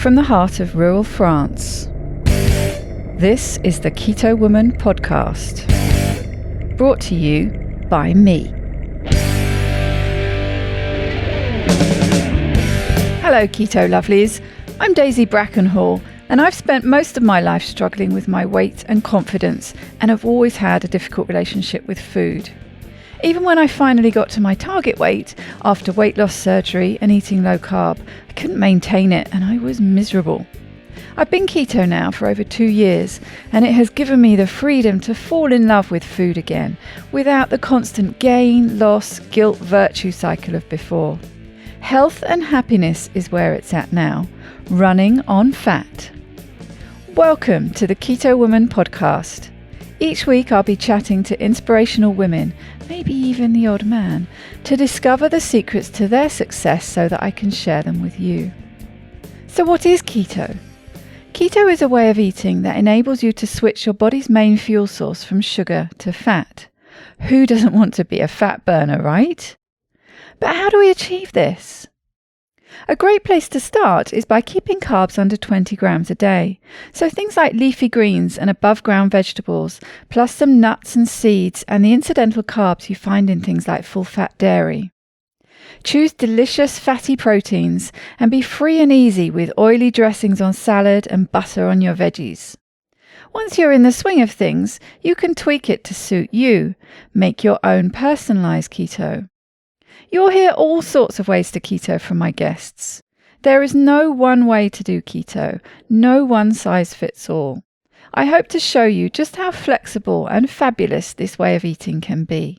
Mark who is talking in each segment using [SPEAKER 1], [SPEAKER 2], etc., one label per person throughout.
[SPEAKER 1] from the heart of rural France. This is the Keto Woman podcast, brought to you by me. Hello Keto Lovelies, I'm Daisy Brackenhall, and I've spent most of my life struggling with my weight and confidence, and have always had a difficult relationship with food. Even when I finally got to my target weight after weight loss surgery and eating low carb, I couldn't maintain it and I was miserable. I've been keto now for over 2 years, and it has given me the freedom to fall in love with food again, without the constant gain, loss, guilt, virtue cycle of before. Health and happiness is where it's at now, running on fat. Welcome to the Keto Woman podcast. Each week I'll be chatting to inspirational women, maybe even the odd man, to discover the secrets to their success so that I can share them with you. So what is keto? Keto is a way of eating that enables you to switch your body's main fuel source from sugar to fat. Who doesn't want to be a fat burner, right? But how do we achieve this? A great place to start is by keeping carbs under 20 grams a day. So things like leafy greens and above ground vegetables, plus some nuts and seeds and the incidental carbs you find in things like full fat dairy. Choose delicious fatty proteins and be free and easy with oily dressings on salad and butter on your veggies. Once you're in the swing of things, you can tweak it to suit you. Make your own personalized keto. You'll hear all sorts of ways to keto from my guests. There is no one way to do keto, no one size fits all. I hope to show you just how flexible and fabulous this way of eating can be.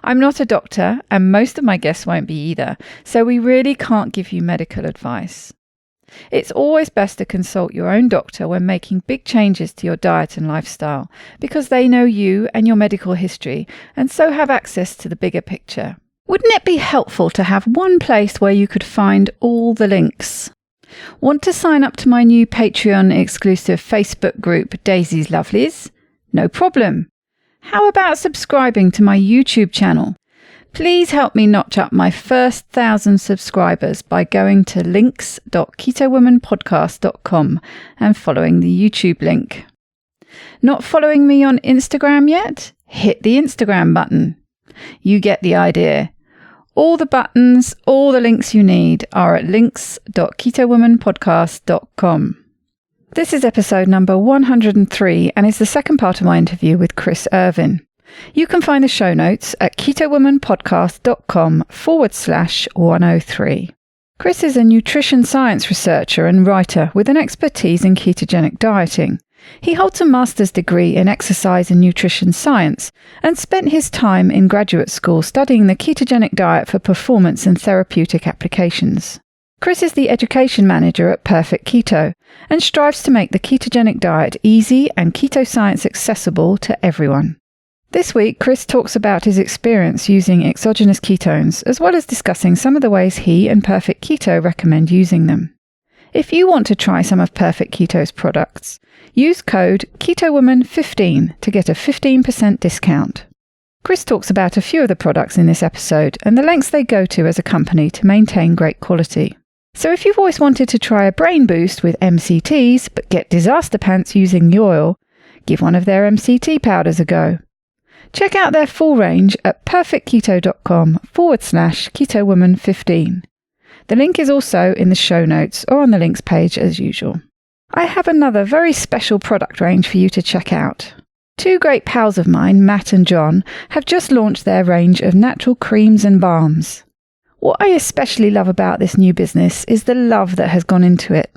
[SPEAKER 1] I'm not a doctor, and most of my guests won't be either, so we really can't give you medical advice. It's always best to consult your own doctor when making big changes to your diet and lifestyle, because they know you and your medical history, and so have access to the bigger picture. Wouldn't it be helpful to have one place where you could find all the links? Want to sign up to my new Patreon exclusive Facebook group, Daisy's Lovelies? No problem. How about subscribing to my YouTube channel? Please help me notch up my first 1,000 subscribers by going to links.ketowomanpodcast.com and following the YouTube link. Not following me on Instagram yet? Hit the Instagram button. You get the idea. All the buttons, all the links you need are at links.ketowomanpodcast.com. This is episode number 103 and is the second part of my interview with Chris Irvin. You can find the show notes at ketowomanpodcast.com/103. Chris is a nutrition science researcher and writer with an expertise in ketogenic dieting. He holds a master's degree in exercise and nutrition science and spent his time in graduate school studying the ketogenic diet for performance and therapeutic applications. Chris is the education manager at Perfect Keto and strives to make the ketogenic diet easy and keto science accessible to everyone. This week, Chris talks about his experience using exogenous ketones, as well as discussing some of the ways he and Perfect Keto recommend using them. If you want to try some of Perfect Keto's products, use code KETOWOMAN15 to get a 15% discount. Chris talks about a few of the products in this episode and the lengths they go to as a company to maintain great quality. So if you've always wanted to try a brain boost with MCTs but get disaster pants using the oil, give one of their MCT powders a go. Check out their full range at perfectketo.com/KetoWoman15. The link is also in the show notes or on the links page as usual. I have another very special product range for you to check out. Two great pals of mine, Matt and John, have just launched their range of natural creams and balms. What I especially love about this new business is the love that has gone into it.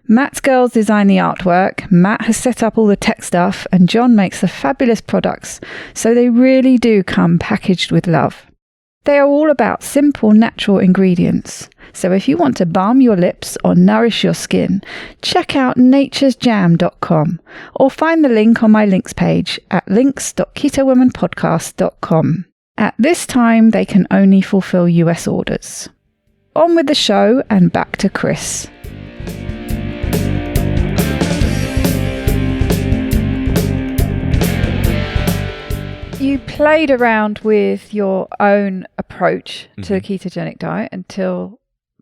[SPEAKER 1] Matt's girls design the artwork, Matt has set up all the tech stuff, and John makes the fabulous products, so they really do come packaged with love. They are all about simple, natural ingredients. So if you want to balm your lips or nourish your skin, check out naturesjam.com or find the link on my links page at links.ketowomanpodcast.com. At this time, they can only fulfill US orders. On with the show and back to Chris. You played around with your own approach to the ketogenic diet until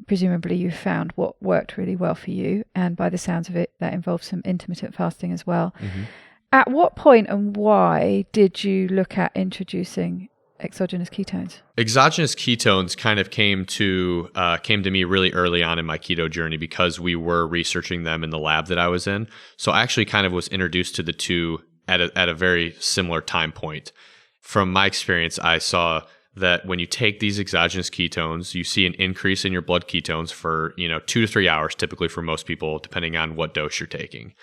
[SPEAKER 1] presumably you found what worked really well for you. And by the sounds of it, that involves some intermittent fasting as well.
[SPEAKER 2] Mm-hmm.
[SPEAKER 1] At what point and why did you look at introducing exogenous ketones?
[SPEAKER 2] Exogenous ketones kind of came to me really early on in my keto journey because we were researching them in the lab that I was in. So I actually kind of was introduced to the two at a very similar time point. From my experience, I saw that when you take these exogenous ketones, you see an increase in your blood ketones for 2 to 3 hours, typically for most people, depending on what dose you're taking.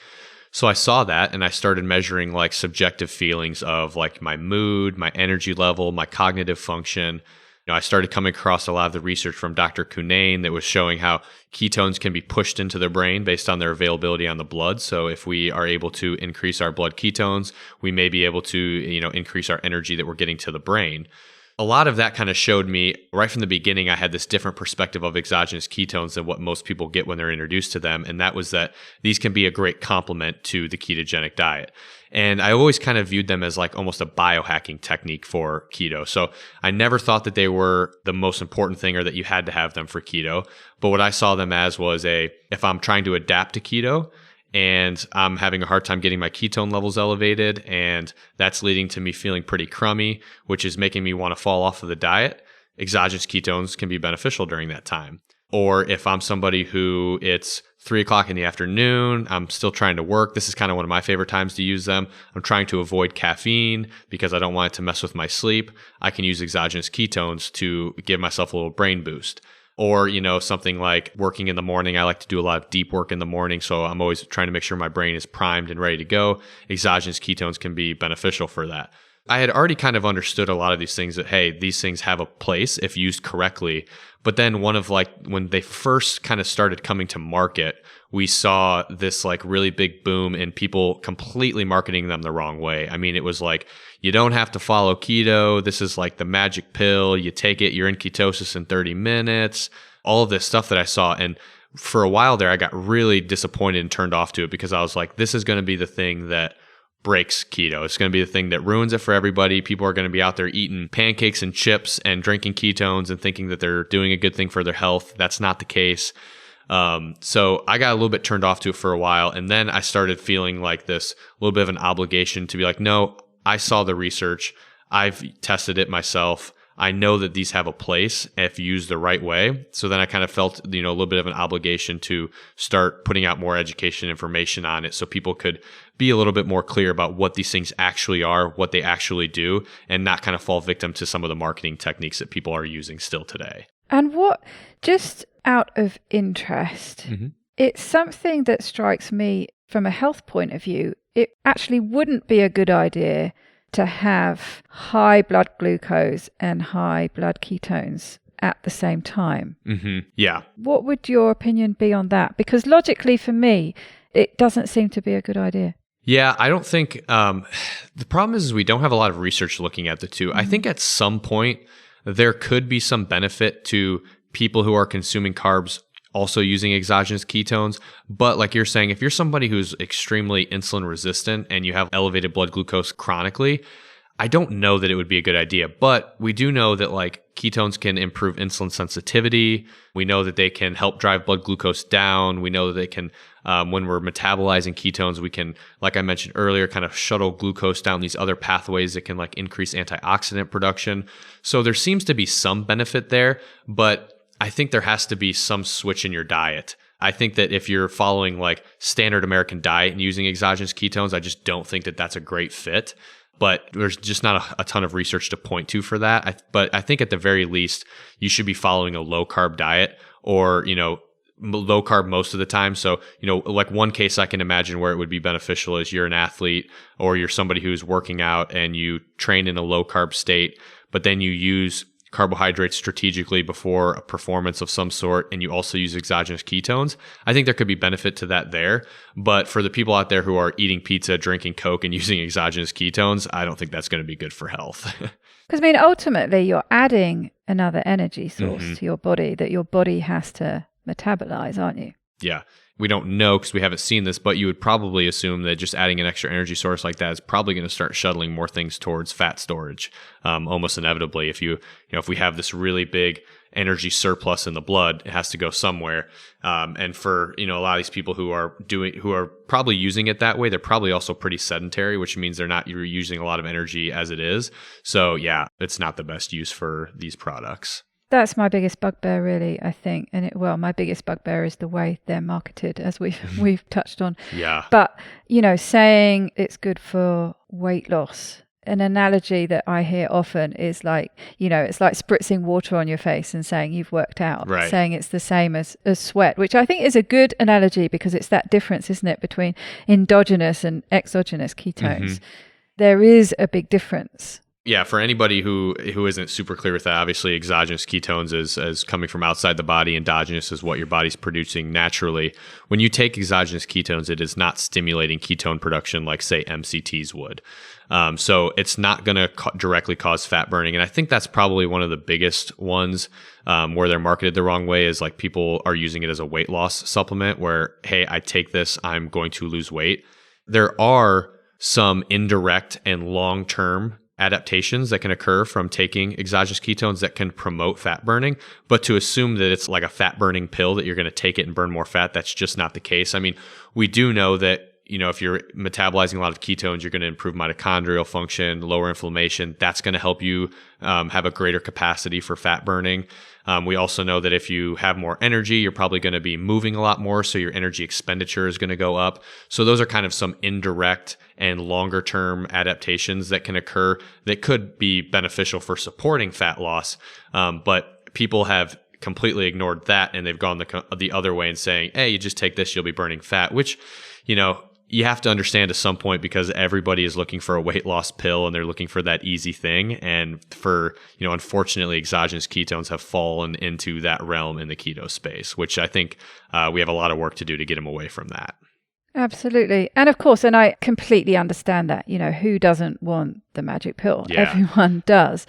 [SPEAKER 2] So I saw that and I started measuring like subjective feelings of like my mood, my energy level, my cognitive function. I started coming across a lot of the research from Dr. Cunnane that was showing how ketones can be pushed into the brain based on their availability on the blood. So if we are able to increase our blood ketones, we may be able to, increase our energy that we're getting to the brain. A lot of that kind of showed me right from the beginning, I had this different perspective of exogenous ketones than what most people get when they're introduced to them. And that was that these can be a great complement to the ketogenic diet. And I always kind of viewed them as like almost a biohacking technique for keto. So I never thought that they were the most important thing or that you had to have them for keto. But what I saw them as was if I'm trying to adapt to keto, and I'm having a hard time getting my ketone levels elevated, and that's leading to me feeling pretty crummy, which is making me want to fall off of the diet. Exogenous ketones can be beneficial during that time. Or if I'm somebody who it's 3 o'clock in the afternoon, I'm still trying to work. This is kind of one of my favorite times to use them. I'm trying to avoid caffeine because I don't want it to mess with my sleep. I can use exogenous ketones to give myself a little brain boost. Or, something like working in the morning. I like to do a lot of deep work in the morning, so I'm always trying to make sure my brain is primed and ready to go. Exogenous ketones can be beneficial for that. I had already kind of understood a lot of these things that, hey, these things have a place if used correctly. But then when they first kind of started coming to market, we saw this like really big boom in people completely marketing them the wrong way. I mean, it was like, you don't have to follow keto. This is like the magic pill. You take it, you're in ketosis in 30 minutes. All of this stuff that I saw. And for a while there, I got really disappointed and turned off to it because I was like, this is going to be the thing that breaks keto. It's going to be the thing that ruins it for everybody. People are going to be out there eating pancakes and chips and drinking ketones and thinking that they're doing a good thing for their health. That's not the case. So I got a little bit turned off to it for a while. And then I started feeling like this little bit of an obligation to be like, no, I saw the research. I've tested it myself. I know that these have a place if used the right way. So then I kind of felt, a little bit of an obligation to start putting out more education information on it so people could be a little bit more clear about what these things actually are, what they actually do, and not kind of fall victim to some of the marketing techniques that people are using still today.
[SPEAKER 1] And just out of interest, it's something that strikes me from a health point of view. It actually wouldn't be a good idea to have high blood glucose and high blood ketones at the same time.
[SPEAKER 2] Yeah.
[SPEAKER 1] What would your opinion be on that? Because logically for me, it doesn't seem to be a good idea.
[SPEAKER 2] Yeah, I don't think the problem is we don't have a lot of research looking at the two. I think at some point there could be some benefit to people who are consuming carbs also using exogenous ketones. But like you're saying, if you're somebody who's extremely insulin resistant and you have elevated blood glucose chronically, I don't know that it would be a good idea. But we do know that like ketones can improve insulin sensitivity. We know that they can help drive blood glucose down. We know that they can, when we're metabolizing ketones, we can, like I mentioned earlier, kind of shuttle glucose down these other pathways that can like increase antioxidant production. So there seems to be some benefit there, but I think there has to be some switch in your diet. I think that if you're following like standard American diet and using exogenous ketones, I just don't think that that's a great fit. But there's just not a ton of research to point to for that. But I think at the very least, you should be following a low carb diet or, low carb most of the time. So, like one case I can imagine where it would be beneficial is you're an athlete or you're somebody who's working out and you train in a low carb state, but then you use carbohydrates strategically before a performance of some sort, and you also use exogenous ketones. I think there could be benefit to that there. But for the people out there who are eating pizza, drinking Coke, and using exogenous ketones, I don't think that's going to be good for health.
[SPEAKER 1] Because, ultimately, you're adding another energy source to your body that your body has to metabolize, aren't you?
[SPEAKER 2] Yeah. We don't know because we haven't seen this, but you would probably assume that just adding an extra energy source like that is probably going to start shuttling more things towards fat storage, almost inevitably. If we have this really big energy surplus in the blood, it has to go somewhere. And for a lot of these people who are probably using it that way, they're probably also pretty sedentary, which means they're not using a lot of energy as it is. So yeah, it's not the best use for these products.
[SPEAKER 1] That's my biggest bugbear, really, I think. And my biggest bugbear is the way they're marketed, as we've touched on.
[SPEAKER 2] Yeah.
[SPEAKER 1] But, saying it's good for weight loss, an analogy that I hear often is like, it's like spritzing water on your face and saying you've worked out,
[SPEAKER 2] right.
[SPEAKER 1] Saying it's the same as sweat, which I think is a good analogy because it's that difference, isn't it, between endogenous and exogenous ketones. Mm-hmm. There is a big difference.
[SPEAKER 2] Yeah, for anybody who isn't super clear with that, obviously exogenous ketones is coming from outside the body. Endogenous is what your body's producing naturally. When you take exogenous ketones, it is not stimulating ketone production like, say, MCTs would. So it's not going to directly cause fat burning. And I think that's probably one of the biggest ones where they're marketed the wrong way is like people are using it as a weight loss supplement where, hey, I take this, I'm going to lose weight. There are some indirect and long-term adaptations that can occur from taking exogenous ketones that can promote fat burning, but to assume that it's like a fat burning pill that you're going to take it and burn more fat, that's just not the case. I mean, we do know that, if you're metabolizing a lot of ketones, you're going to improve mitochondrial function, lower inflammation. That's going to help you have a greater capacity for fat burning. We also know that if you have more energy, you're probably going to be moving a lot more, so your energy expenditure is going to go up. So those are kind of some indirect and longer term adaptations that can occur that could be beneficial for supporting fat loss. But people have completely ignored that and they've gone the other way and saying, hey, you just take this, you'll be burning fat, which, you have to understand at some point because everybody is looking for a weight loss pill and they're looking for that easy thing. And unfortunately, exogenous ketones have fallen into that realm in the keto space, which I think we have a lot of work to do to get them away from that.
[SPEAKER 1] Absolutely. And of course, and I completely understand that, who doesn't want the magic pill?
[SPEAKER 2] Yeah.
[SPEAKER 1] Everyone does.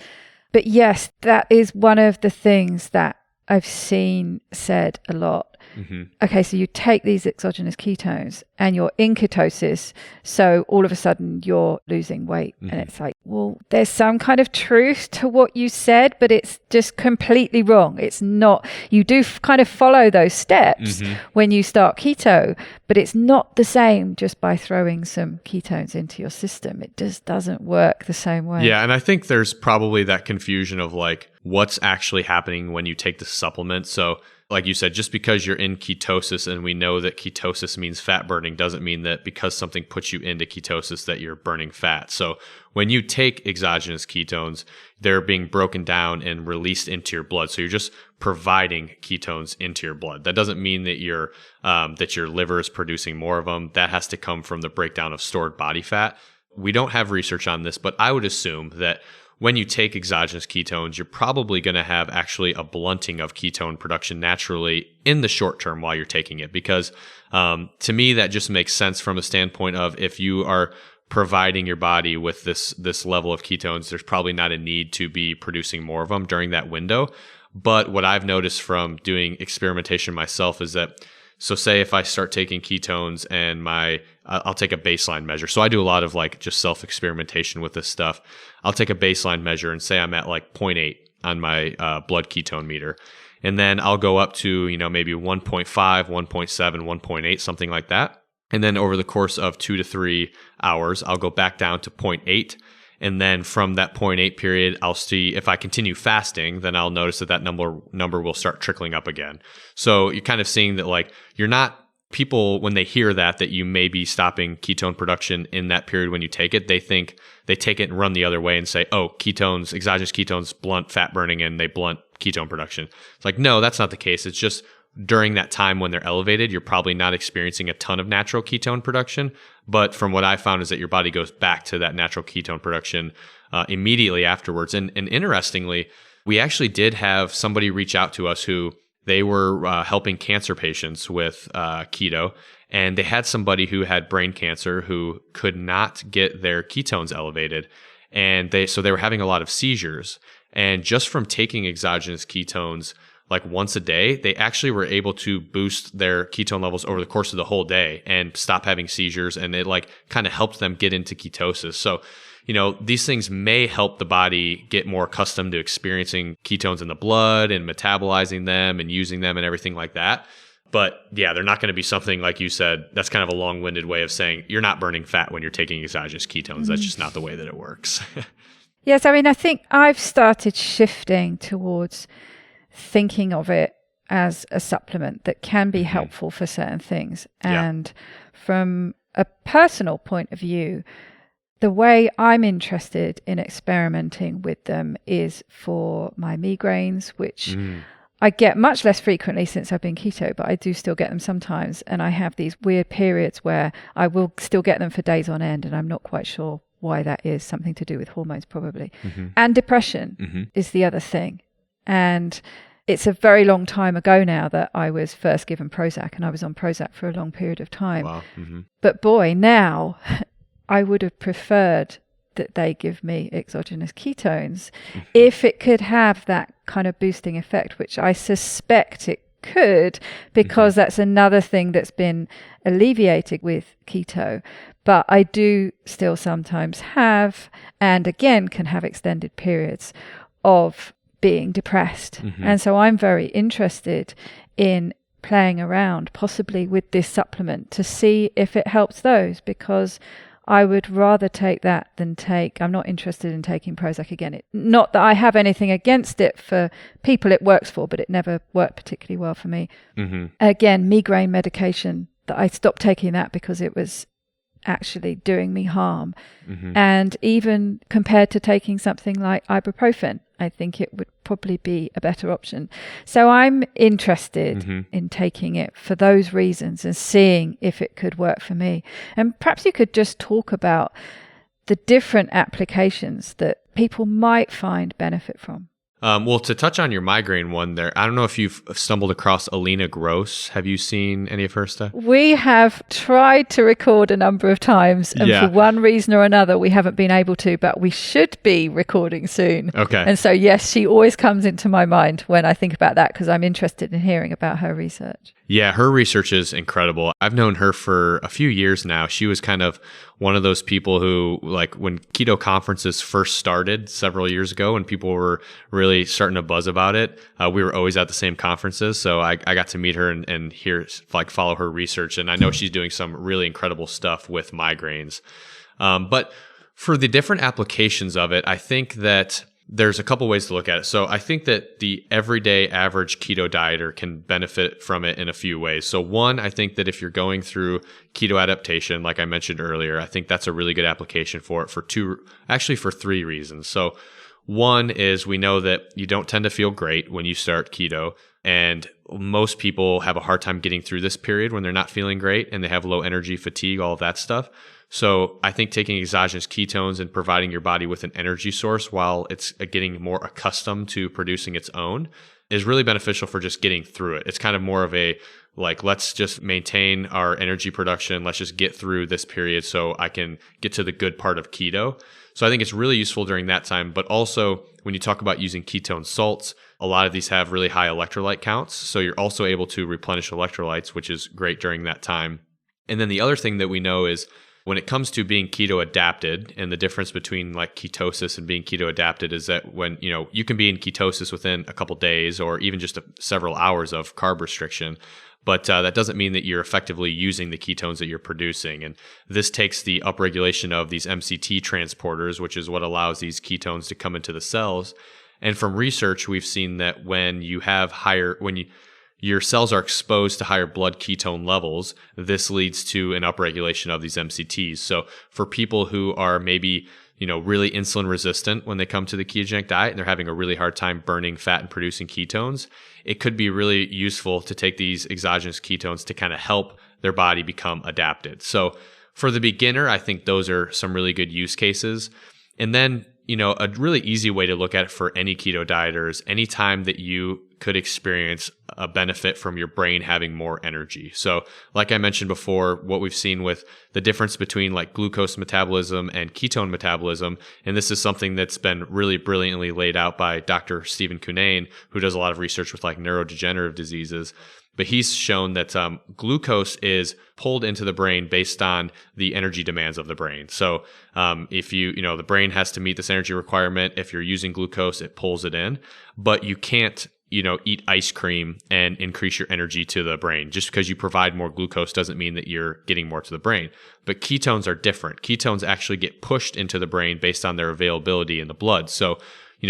[SPEAKER 1] But yes, that is one of the things that I've seen said a lot. Mm-hmm. Okay, so you take these exogenous ketones and you're in ketosis, so all of a sudden you're losing weight. Mm-hmm. And it's like, well, there's some kind of truth to what you said, but it's just completely wrong. It's not, you do kind of follow those steps mm-hmm. when you start keto, but it's not the same just by throwing some ketones into your system. It just doesn't work the same way.
[SPEAKER 2] Yeah, and I think there's probably that confusion of like what's actually happening when you take the supplement. So like you said, just because you're in ketosis and we know that ketosis means fat burning doesn't mean that because something puts you into ketosis that you're burning fat. So when you take exogenous ketones, they're being broken down and released into your blood. So you're just providing ketones into your blood. That doesn't mean that your liver is producing more of them. That has to come from the breakdown of stored body fat. We don't have research on this, but I would assume that when you take exogenous ketones, you're probably going to have actually a blunting of ketone production naturally in the short term while you're taking it. Because to me, that just makes sense from a standpoint of if you are providing your body with this level of ketones, there's probably not a need to be producing more of them during that window. But what I've noticed from doing experimentation myself is that, so say if I start taking ketones and I'll take a baseline measure. So I do a lot of like just self-experimentation with this stuff. I'll take a baseline measure and say I'm at like 0.8 on my blood ketone meter. And then I'll go up to, maybe 1.5, 1.7, 1.8, something like that. And then over the course of 2 to 3 hours, I'll go back down to 0.8. And then from that 0.8 period, I'll see if I continue fasting, then I'll notice that number will start trickling up again. So you're kind of seeing that like you're not people, when they hear that you may be stopping ketone production in that period when you take it, they think they take it and run the other way and say, oh, ketones, exogenous ketones blunt fat burning and they blunt ketone production. It's like, no, that's not the case. It's just during that time when they're elevated, you're probably not experiencing a ton of natural ketone production. But from what I found is that your body goes back to that natural ketone production immediately afterwards. And interestingly, we actually did have somebody reach out to us who they were helping cancer patients with keto. And they had somebody who had brain cancer who could not get their ketones elevated. And so they were having a lot of seizures. And just from taking exogenous ketones, like once a day, they actually were able to boost their ketone levels over the course of the whole day and stop having seizures. And it like kind of helped them get into ketosis. So, these things may help the body get more accustomed to experiencing ketones in the blood and metabolizing them and using them and everything like that. But yeah, they're not going to be something like you said. That's kind of a long-winded way of saying you're not burning fat when you're taking exogenous ketones. That's just not the way that it works.
[SPEAKER 1] Yes, I mean, I think I've started shifting towards thinking of it as a supplement that can be helpful for certain things. And from a personal point of view, the way I'm interested in experimenting with them is for my migraines, which I get much less frequently since I've been keto, but I do still get them sometimes. And I have these weird periods where I will still get them for days on end, and I'm not quite sure why that is. Something to do with hormones, probably. And depression is the other thing. And it's a very long time ago now that I was first given Prozac, and I was on Prozac for a long period of time.
[SPEAKER 2] Wow.
[SPEAKER 1] But boy, now I would have preferred that they give me exogenous ketones if it could have that kind of boosting effect, which I suspect it could, because that's another thing that's been alleviated with keto. But I do still sometimes have, and again can have extended periods of being depressed. And so I'm very interested in playing around possibly with this supplement to see if it helps those, because I would rather take that than I'm not interested in taking Prozac again. Not that I have anything against it for people it works for, but it never worked particularly well for me. Again, migraine medication, that I stopped taking that because it was actually doing me harm. And even compared to taking something like ibuprofen, I think it would probably be a better option. So I'm interested in taking it for those reasons and seeing if it could work for me. And perhaps you could just talk about the different applications that people might find benefit from.
[SPEAKER 2] Well, to touch on your migraine one there, I don't know if you've stumbled across Alina Gross. Have you seen any of her stuff?
[SPEAKER 1] We have tried to record a number of times, and for one reason or another, we haven't been able to, but we should be recording soon.
[SPEAKER 2] Okay.
[SPEAKER 1] And so, yes, she always comes into my mind when I think about that, because I'm interested in hearing about her research.
[SPEAKER 2] Yeah, her research is incredible. I've known her for a few years now. She was kind of one of those people who, like, when keto conferences first started several years ago, and people were really starting to buzz about it, we were always at the same conferences. So I got to meet her and hear, like, follow her research. And I know she's doing some really incredible stuff with migraines. But for the different applications of it, I think that there's a couple ways to look at it. So I think that the everyday average keto dieter can benefit from it in a few ways. So one, I think that if you're going through keto adaptation, like I mentioned earlier, I think that's a really good application for it for three reasons. So one is we know that you don't tend to feel great when you start keto, and most people have a hard time getting through this period when they're not feeling great and they have low energy, fatigue, all of that stuff. So I think taking exogenous ketones and providing your body with an energy source while it's getting more accustomed to producing its own is really beneficial for just getting through it. It's kind of more of a, like, let's just maintain our energy production. Let's just get through this period so I can get to the good part of keto. So I think it's really useful during that time. But also when you talk about using ketone salts, a lot of these have really high electrolyte counts. So you're also able to replenish electrolytes, which is great during that time. And then the other thing that we know is when it comes to being keto adapted, and the difference between like ketosis and being keto adapted is that when, you can be in ketosis within a couple days or even just several hours of carb restriction, but that doesn't mean that you're effectively using the ketones that you're producing. And this takes the upregulation of these MCT transporters, which is what allows these ketones to come into the cells. And from research, we've seen that when your cells are exposed to higher blood ketone levels, this leads to an upregulation of these MCTs. So for people who are maybe, really insulin resistant when they come to the ketogenic diet and they're having a really hard time burning fat and producing ketones, it could be really useful to take these exogenous ketones to kind of help their body become adapted. So for the beginner, I think those are some really good use cases. And then, a really easy way to look at it for any keto dieter is anytime that you could experience a benefit from your brain having more energy. So like I mentioned before, what we've seen with the difference between like glucose metabolism and ketone metabolism, and this is something that's been really brilliantly laid out by Dr. Stephen Cunnane, who does a lot of research with like neurodegenerative diseases. But he's shown that glucose is pulled into the brain based on the energy demands of the brain. So if the brain has to meet this energy requirement, if you're using glucose, it pulls it in. But you can't, eat ice cream and increase your energy to the brain. Just because you provide more glucose doesn't mean that you're getting more to the brain. But ketones are different. Ketones actually get pushed into the brain based on their availability in the blood. So,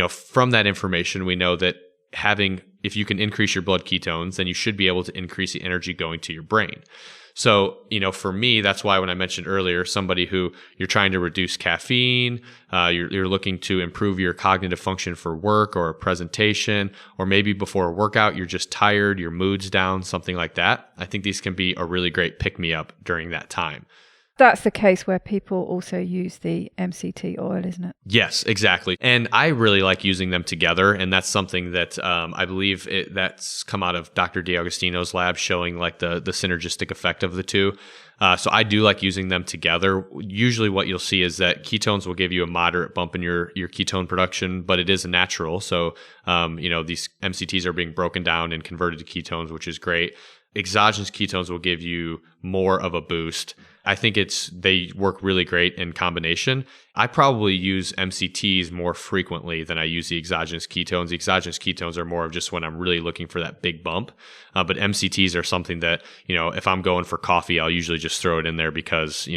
[SPEAKER 2] from that information, we know that if you can increase your blood ketones, then you should be able to increase the energy going to your brain. So, for me, that's why when I mentioned earlier, somebody who you're trying to reduce caffeine, you're looking to improve your cognitive function for work or a presentation, or maybe before a workout, you're just tired, your mood's down, something like that. I think these can be a really great pick-me-up during that time.
[SPEAKER 1] That's the case where people also use the MCT oil, isn't it?
[SPEAKER 2] Yes, exactly. And I really like using them together. And that's something that I believe that's come out of Dr. D'Agostino's lab, showing like the synergistic effect of the two. So I do like using them together. Usually what you'll see is that ketones will give you a moderate bump in your ketone production, but it is natural. So, these MCTs are being broken down and converted to ketones, which is great. Exogenous ketones will give you more of a boost. I think they work really great in combination. I probably use MCTs more frequently than I use the exogenous ketones. The exogenous ketones are more of just when I'm really looking for that big bump. But MCTs are something that, if I'm going for coffee, I'll usually just throw it in there because,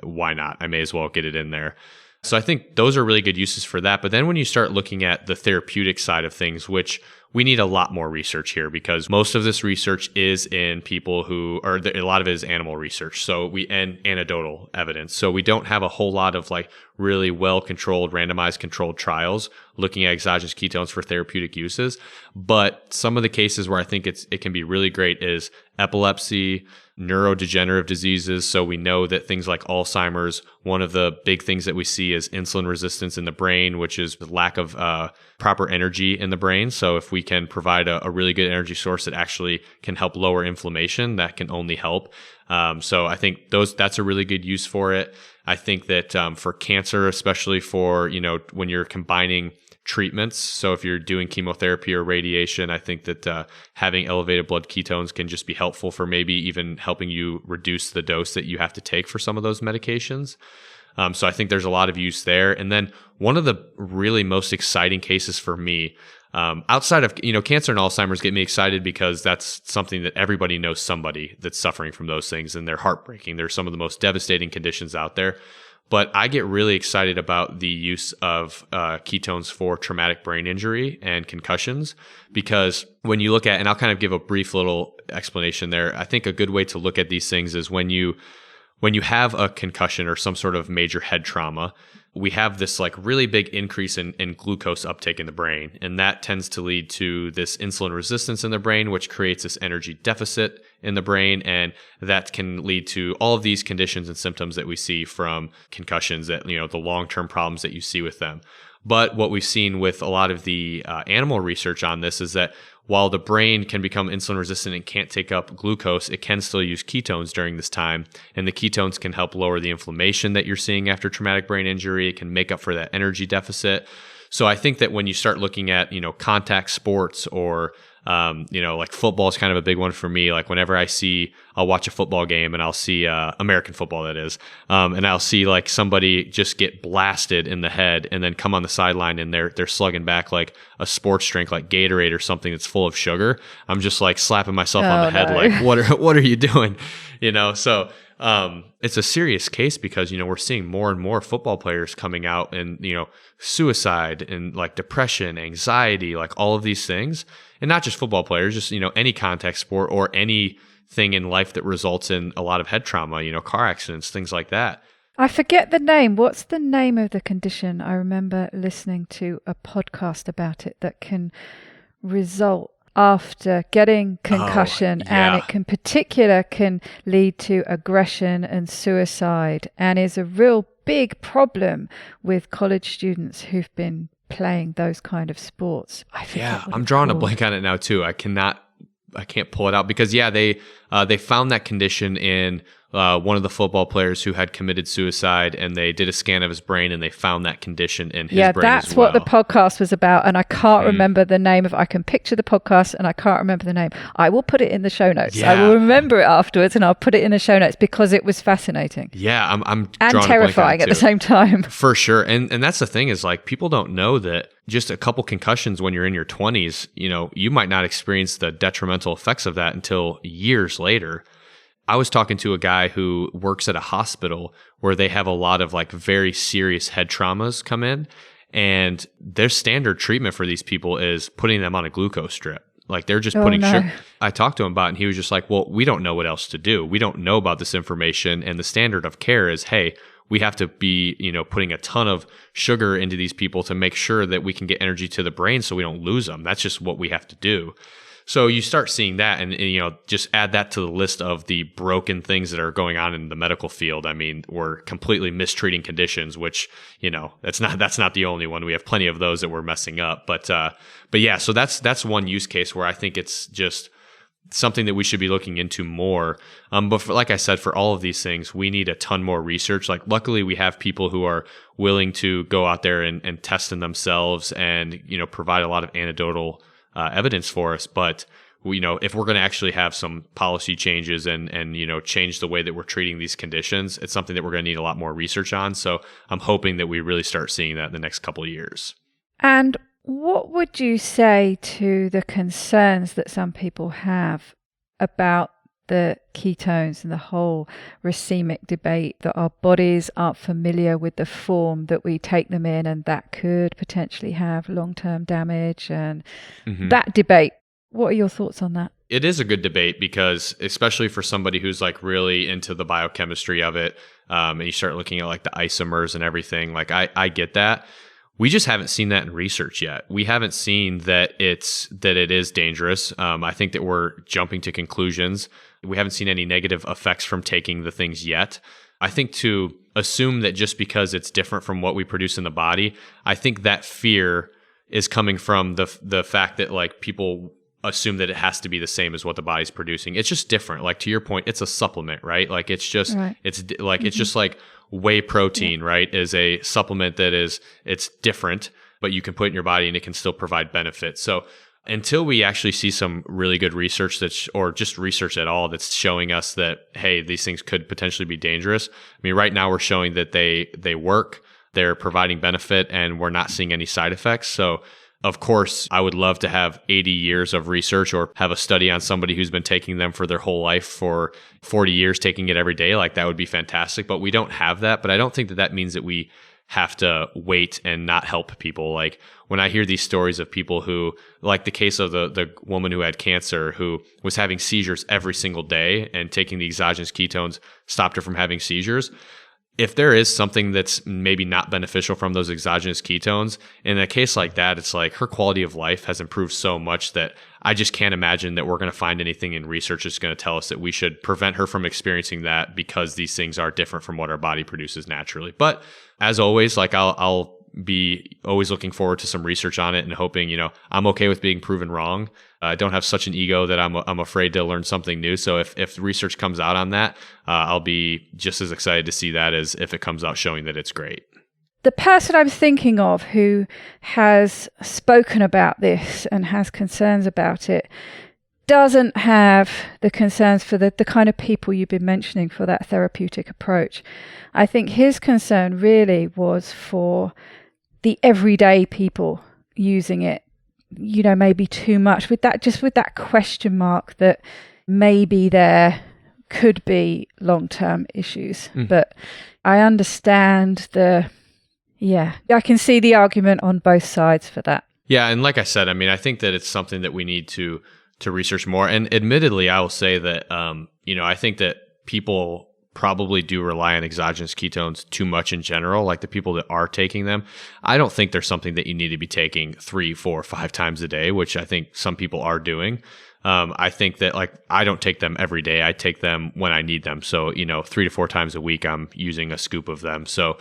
[SPEAKER 2] why not? I may as well get it in there. So I think those are really good uses for that. But then when you start looking at the therapeutic side of things, which we need a lot more research here, because most of this research is in people a lot of it is animal research. And anecdotal evidence. So we don't have a whole lot of like really well-controlled, randomized controlled trials looking at exogenous ketones for therapeutic uses. But some of the cases where I think it can be really great is epilepsy, neurodegenerative diseases. So we know that things like Alzheimer's, one of the big things that we see is insulin resistance in the brain, which is the lack of proper energy in the brain. So if we can provide a really good energy source that actually can help lower inflammation, that can only help. So I think that's a really good use for it. I think that for cancer, especially for, when you're combining treatments. So if you're doing chemotherapy or radiation, I think that having elevated blood ketones can just be helpful for maybe even helping you reduce the dose that you have to take for some of those medications. So I think there's a lot of use there. And then one of the really most exciting cases for me, outside of, cancer and Alzheimer's get me excited because that's something that everybody knows somebody that's suffering from those things, and they're heartbreaking. They're some of the most devastating conditions out there. But I get really excited about the use of ketones for traumatic brain injury and concussions, because when you look at, and I'll kind of give a brief little explanation there, I think a good way to look at these things is when you have a concussion or some sort of major head trauma, we have this like really big increase in glucose uptake in the brain. And that tends to lead to this insulin resistance in the brain, which creates this energy deficit in the brain. And that can lead to all of these conditions and symptoms that we see from concussions, that, the long-term problems that you see with them. But what we've seen with a lot of the animal research on this is that while the brain can become insulin resistant and can't take up glucose, it can still use ketones during this time. And the ketones can help lower the inflammation that you're seeing after traumatic brain injury. It can make up for that energy deficit. So I think that when you start looking at, contact sports or like football is kind of a big one for me. Like whenever I'll watch a football game and I'll see American football, that is, and I'll see like somebody just get blasted in the head and then come on the sideline and they're slugging back like a sports drink like Gatorade or something that's full of sugar. I'm just like slapping myself on the head, like what are you doing? So it's a serious case because, we're seeing more and more football players coming out and, suicide and like depression, anxiety, like all of these things. And not just football players, just, any contact sport or anything in life that results in a lot of head trauma, car accidents, things like that.
[SPEAKER 1] I forget the name. What's the name of the condition? I remember listening to a podcast about it that can result after getting concussion, and it can lead to aggression and suicide, and is a real big problem with college students who've been playing those kind of sports.
[SPEAKER 2] I'm drawing a blank on it now too. I cannot can't pull it out because they found that condition in one of the football players who had committed suicide, and they did a scan of his brain and they found that condition in his brain as well.
[SPEAKER 1] Yeah, that's what the podcast was about, and I can't remember the name of. I can picture the podcast, and I can't remember the name. I will put it in the show notes.
[SPEAKER 2] Yeah.
[SPEAKER 1] I will remember it afterwards, and I'll put it in the show notes because it was fascinating.
[SPEAKER 2] Yeah, I'm
[SPEAKER 1] and terrifying at the same time.
[SPEAKER 2] For sure, and that's the thing is like people don't know that just a couple concussions when you're in your 20s, you might not experience the detrimental effects of that until years later. I was talking to a guy who works at a hospital where they have a lot of like very serious head traumas come in, and their standard treatment for these people is putting them on a glucose drip. Like they're just putting sugar. I talked to him about it, and he was just like, well, we don't know what else to do. We don't know about this information. And the standard of care is, hey, we have to be, putting a ton of sugar into these people to make sure that we can get energy to the brain so we don't lose them. That's just what we have to do. So you start seeing that and just add that to the list of the broken things that are going on in the medical field. I mean, we're completely mistreating conditions, which, that's not the only one. We have plenty of those that we're messing up. But yeah, so that's one use case where I think it's just something that we should be looking into more. But like I said, for all of these things, we need a ton more research. Like luckily we have people who are willing to go out there and test them themselves and, provide a lot of anecdotal evidence for us. But if we're going to actually have some policy changes and change the way that we're treating these conditions, it's something that we're going to need a lot more research on. So I'm hoping that we really start seeing that in the next couple of years.
[SPEAKER 1] And what would you say to the concerns that some people have about the ketones and the whole racemic debate, that our bodies aren't familiar with the form that we take them in, and that could potentially have long-term damage and that debate? What are your thoughts on that?
[SPEAKER 2] It is a good debate because especially for somebody who's like really into the biochemistry of it, and you start looking at like the isomers and everything, like I get that. We just haven't seen that in research yet. We haven't seen that it is dangerous. I think that we're jumping to conclusions. We haven't seen any negative effects from taking the things yet. I think to assume that just because it's different from what we produce in the body, I think that fear is coming from the fact that like people assume that it has to be the same as what the body's producing. It's just different. Like to your point, it's a supplement, right? Like it's just it's just like whey protein, right? Is a supplement that it's different, but you can put it in your body and it can still provide benefits. So until we actually see some really good research or just research at all that's showing us that, hey, these things could potentially be dangerous. I mean, right now we're showing that they work, they're providing benefit, and we're not seeing any side effects. So of course, I would love to have 80 years of research or have a study on somebody who's been taking them for their whole life for 40 years, taking it every day. Like that would be fantastic, but we don't have that. But I don't think that means that we have to wait and not help people. Like when I hear these stories of people who, like the case of the woman who had cancer, who was having seizures every single day and taking the exogenous ketones stopped her from having seizures. If there is something that's maybe not beneficial from those exogenous ketones, in a case like that, it's like her quality of life has improved so much that I just can't imagine that we're going to find anything in research that's going to tell us that we should prevent her from experiencing that because these things are different from what our body produces naturally. But as always, like I'll be always looking forward to some research on it and hoping, I'm okay with being proven wrong. I don't have such an ego that I'm afraid to learn something new. So if research comes out on that, I'll be just as excited to see that as if it comes out showing that it's great.
[SPEAKER 1] The person I'm thinking of who has spoken about this and has concerns about it doesn't have the concerns for the kind of people you've been mentioning for that therapeutic approach. I think his concern really was for the everyday people using it, maybe too much with that question mark that maybe there could be long-term issues. But I understand I can see the argument on both sides for that.
[SPEAKER 2] Yeah. And like I said, I mean, I think that it's something that we need to research more. And admittedly, I will say that, I think that people probably do rely on exogenous ketones too much in general, like the people that are taking them. I don't think there's something that you need to be taking 3, 4, 5 times a day, which I think some people are doing. I think that like I don't take them every day. I take them when I need them. So, 3 to 4 times a week, I'm using a scoop of them. So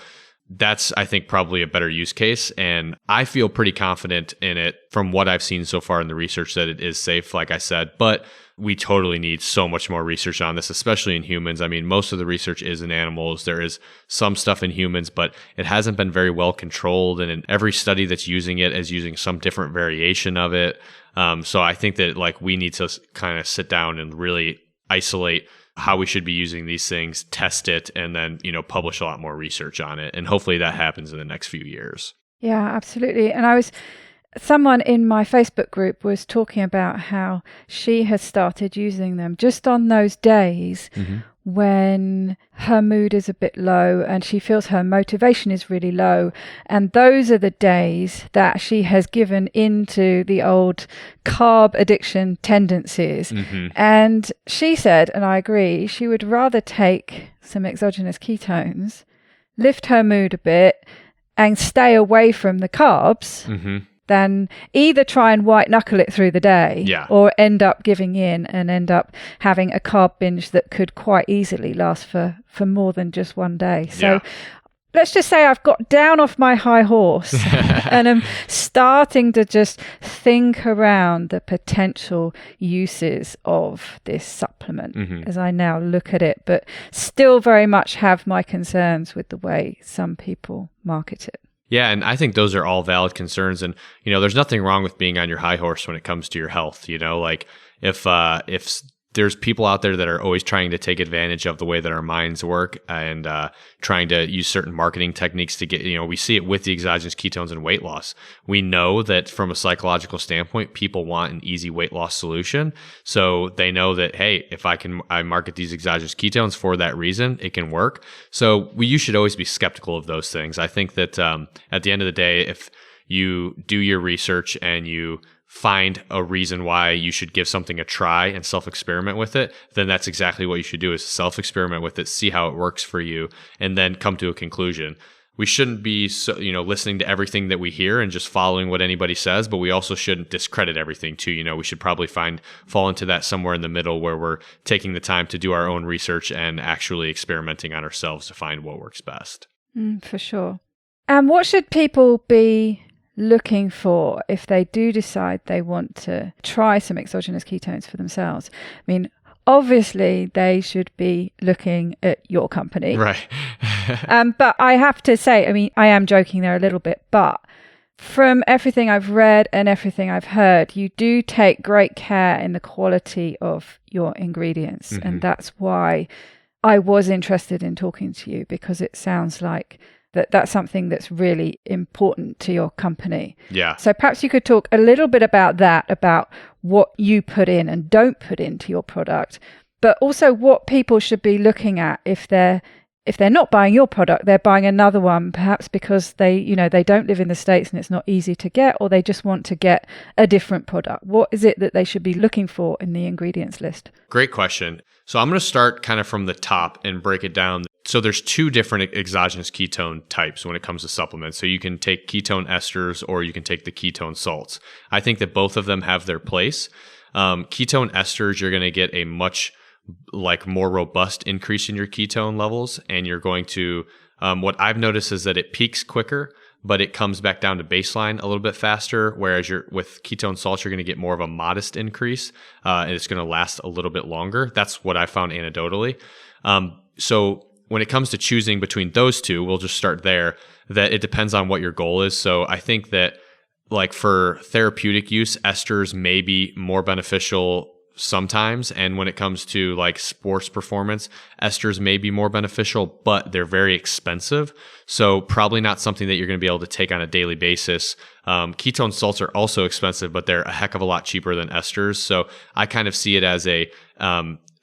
[SPEAKER 2] that's, I think, probably a better use case. And I feel pretty confident in it from what I've seen so far in the research that it is safe, like I said. But we totally need so much more research on this, especially in humans. I mean, most of the research is in animals. There is some stuff in humans, but it hasn't been very well controlled. And in every study that's using it is using some different variation of it. So I think that like we need to kind of sit down and really isolate how we should be using these things, test it, and then, publish a lot more research on it. And hopefully that happens in the next few years.
[SPEAKER 1] Yeah, absolutely. And someone in my Facebook group was talking about how she has started using them just on those days when her mood is a bit low and she feels her motivation is really low. And those are the days that she has given into the old carb addiction tendencies. And she said, and I agree, she would rather take some exogenous ketones, lift her mood a bit, and stay away from the carbs than either try and white knuckle it through the day or end up giving in and end up having a carb binge that could quite easily last for more than just one day. So let's just say I've got down off my high horse and I'm starting to just think around the potential uses of this supplement as I now look at it, but still very much have my concerns with the way some people market it.
[SPEAKER 2] Yeah, and I think those are all valid concerns. And, there's nothing wrong with being on your high horse when it comes to your health. Like if there's people out there that are always trying to take advantage of the way that our minds work and trying to use certain marketing techniques to get, we see it with the exogenous ketones and weight loss. We know that from a psychological standpoint, people want an easy weight loss solution. So they know that, hey, if I market these exogenous ketones for that reason, it can work. So you should always be skeptical of those things. I think that at the end of the day, if you do your research and you find a reason why you should give something a try and self-experiment with it, then that's exactly what you should do, is self-experiment with it, see how it works for you, and then come to a conclusion. We shouldn't be listening to everything that we hear and just following what anybody says, but we also shouldn't discredit everything too. We should probably fall into that somewhere in the middle where we're taking the time to do our own research and actually experimenting on ourselves to find what works best.
[SPEAKER 1] For sure. And what should people be looking for if they do decide they want to try some exogenous ketones for themselves? I mean, obviously they should be looking at your company.
[SPEAKER 2] Right.
[SPEAKER 1] But I have to say, I mean, I am joking there a little bit, but from everything I've read and everything I've heard, you do take great care in the quality of your ingredients. And that's why I was interested in talking to you, because it sounds like that's something that's really important to your company.
[SPEAKER 2] Yeah.
[SPEAKER 1] So perhaps you could talk a little bit about that, about what you put in and don't put into your product, but also what people should be looking at if they're not buying your product, they're buying another one, perhaps because they don't live in the States and it's not easy to get, or they just want to get a different product. What is it that they should be looking for in the ingredients list?
[SPEAKER 2] Great question. So I'm going to start kind of from the top and break it down. So there's two different exogenous ketone types when it comes to supplements. So you can take ketone esters or you can take the ketone salts. I think that both of them have their place. Ketone esters, you're going to get a much more robust increase in your ketone levels. And you're going to, what I've noticed is that it peaks quicker, but it comes back down to baseline a little bit faster. Whereas with ketone salts, you're going to get more of a modest increase. And it's going to last a little bit longer. That's what I found anecdotally. So when it comes to choosing between those two, we'll just start there, that it depends on what your goal is. So I think that for therapeutic use, esters may be more beneficial sometimes. And when it comes to sports performance, esters may be more beneficial, but they're very expensive. So probably not something that you're going to be able to take on a daily basis. Ketone salts are also expensive, but they're a heck of a lot cheaper than esters. So I kind of see it as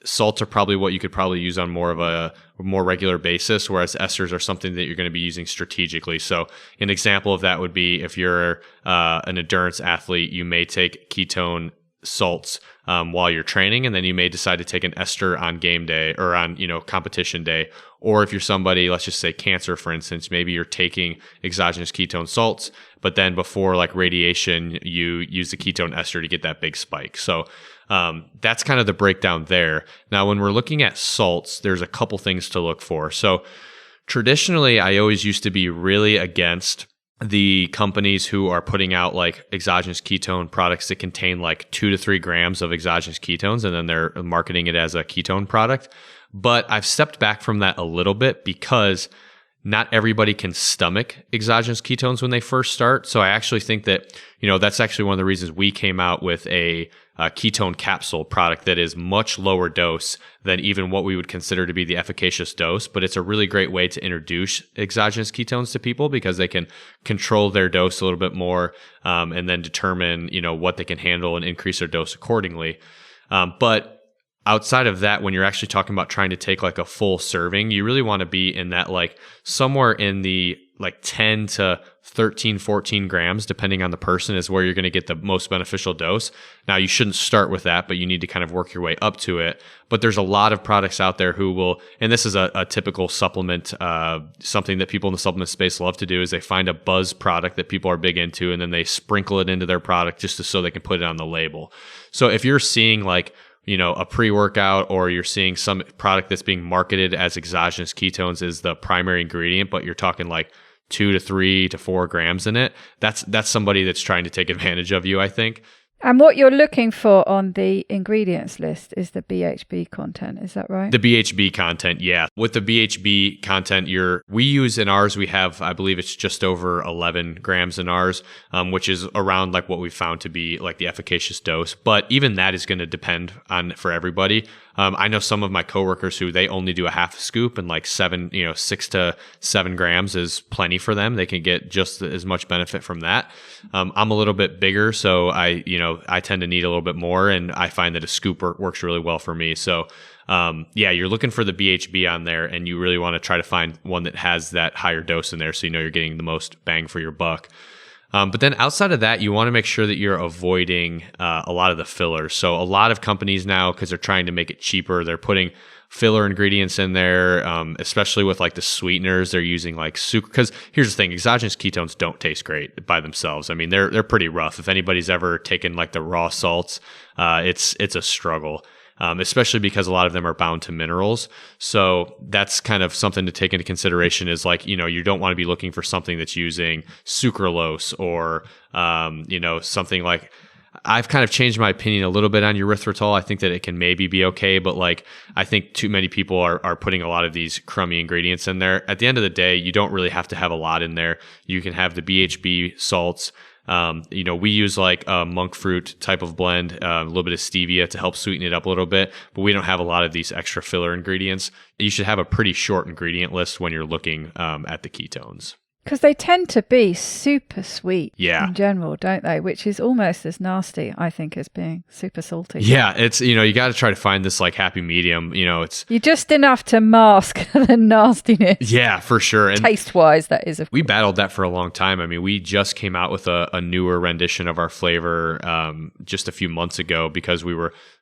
[SPEAKER 2] salts are probably what you could probably use on more of a more regular basis, whereas esters are something that you're going to be using strategically. So an example of that would be if you're an endurance athlete, you may take ketone salts while you're training, and then you may decide to take an ester on game day or on competition day. Or if you're somebody, let's just say cancer, for instance, maybe you're taking exogenous ketone salts, but then before radiation, you use the ketone ester to get that big spike. So that's kind of the breakdown there. Now, when we're looking at salts, there's a couple things to look for. So Traditionally, I always used to be really against the companies who are putting out like exogenous ketone products that contain like 2 to 3 grams of exogenous ketones, and then they're marketing it as a ketone product. But I've stepped back from that a little bit because not everybody can stomach exogenous ketones when they first start. So I actually think that, that's actually one of the reasons we came out with a ketone capsule product that is much lower dose than even what we would consider to be the efficacious dose. But it's a really great way to introduce exogenous ketones to people because they can control their dose a little bit more, and then determine, what they can handle and increase their dose accordingly. But outside of that, when you're actually talking about trying to take like a full serving, you really want to be in that like somewhere in the like 10 to 13, 14 grams, depending on the person, is where you're going to get the most beneficial dose. Now, you shouldn't start with that, but you need to kind of work your way up to it. But there's a lot of products out there who will, and this is a typical supplement, something that people in the supplement space love to do is they find a buzz product that people are big into, and then they sprinkle it into their product just so they can put it on the label. So if you're seeing like, a pre-workout, or you're seeing some product that's being marketed as exogenous ketones is the primary ingredient, but you're talking like 2 to 3 to 4 grams in it, that's somebody that's trying to take advantage of you, I think.
[SPEAKER 1] And what you're looking for on the ingredients list is the BHB content. Is that right?
[SPEAKER 2] The BHB content, yeah. With the BHB content, we use in ours, we have, I believe it's just over 11 grams in ours, which is around like what we found to be like the efficacious dose. But even that is going to depend on for everybody. I know some of my coworkers who they only do a half a scoop, and like 6 to 7 grams is plenty for them. They can get just as much benefit from that. I'm a little bit bigger, so I tend to need a little bit more, and I find that a scoop works really well for me. So, you're looking for the BHB on there, and you really want to try to find one that has that higher dose in there, so you're getting the most bang for your buck. But then outside of that, you want to make sure that you're avoiding a lot of the fillers. So a lot of companies now, because they're trying to make it cheaper, they're putting filler ingredients in there, especially with like the sweeteners. They're using like sucrose. Because here's the thing, exogenous ketones don't taste great by themselves. I mean, they're pretty rough. If anybody's ever taken like the raw salts, it's a struggle. Especially because a lot of them are bound to minerals. So that's kind of something to take into consideration is like, you don't want to be looking for something that's using sucralose or, something like, I've kind of changed my opinion a little bit on erythritol. I think that it can maybe be okay, but like, I think too many people are putting a lot of these crummy ingredients in there. At the end of the day, you don't really have to have a lot in there. You can have the BHB salts. We use like a monk fruit type of blend, a little bit of stevia to help sweeten it up a little bit, but we don't have a lot of these extra filler ingredients. You should have a pretty short ingredient list when you're looking at the ketones.
[SPEAKER 1] Because they tend to be super sweet
[SPEAKER 2] in
[SPEAKER 1] general, don't they? Which is almost as nasty, I think, as being super salty.
[SPEAKER 2] Yeah, it's, you got to try to find this like happy medium. It's...
[SPEAKER 1] You're just enough to mask the nastiness.
[SPEAKER 2] Yeah, for sure. And
[SPEAKER 1] taste-wise, that is.
[SPEAKER 2] We battled that for a long time. I mean, we just came out with a newer rendition of our flavor just a few months ago because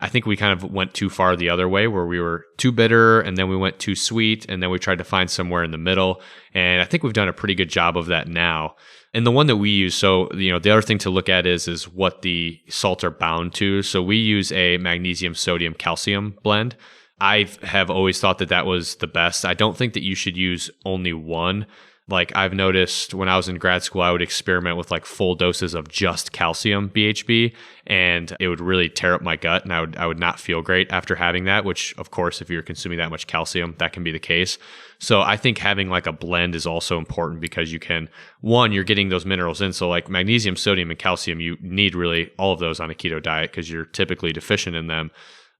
[SPEAKER 2] I think we kind of went too far the other way where we were too bitter and then we went too sweet and then we tried to find somewhere in the middle. And I think we've done a pretty good job of that now. And the one that we use, so, the other thing to look at is what the salts are bound to. So we use a magnesium, sodium, calcium blend. I have always thought that was the best. I don't think that you should use only one. Like I've noticed when I was in grad school, I would experiment with like full doses of just calcium BHB, and it would really tear up my gut, and I would not feel great after having that, which of course, if you're consuming that much calcium, that can be the case. So I think having like a blend is also important because you're getting those minerals in. So like magnesium, sodium, and calcium, you need really all of those on a keto diet because you're typically deficient in them.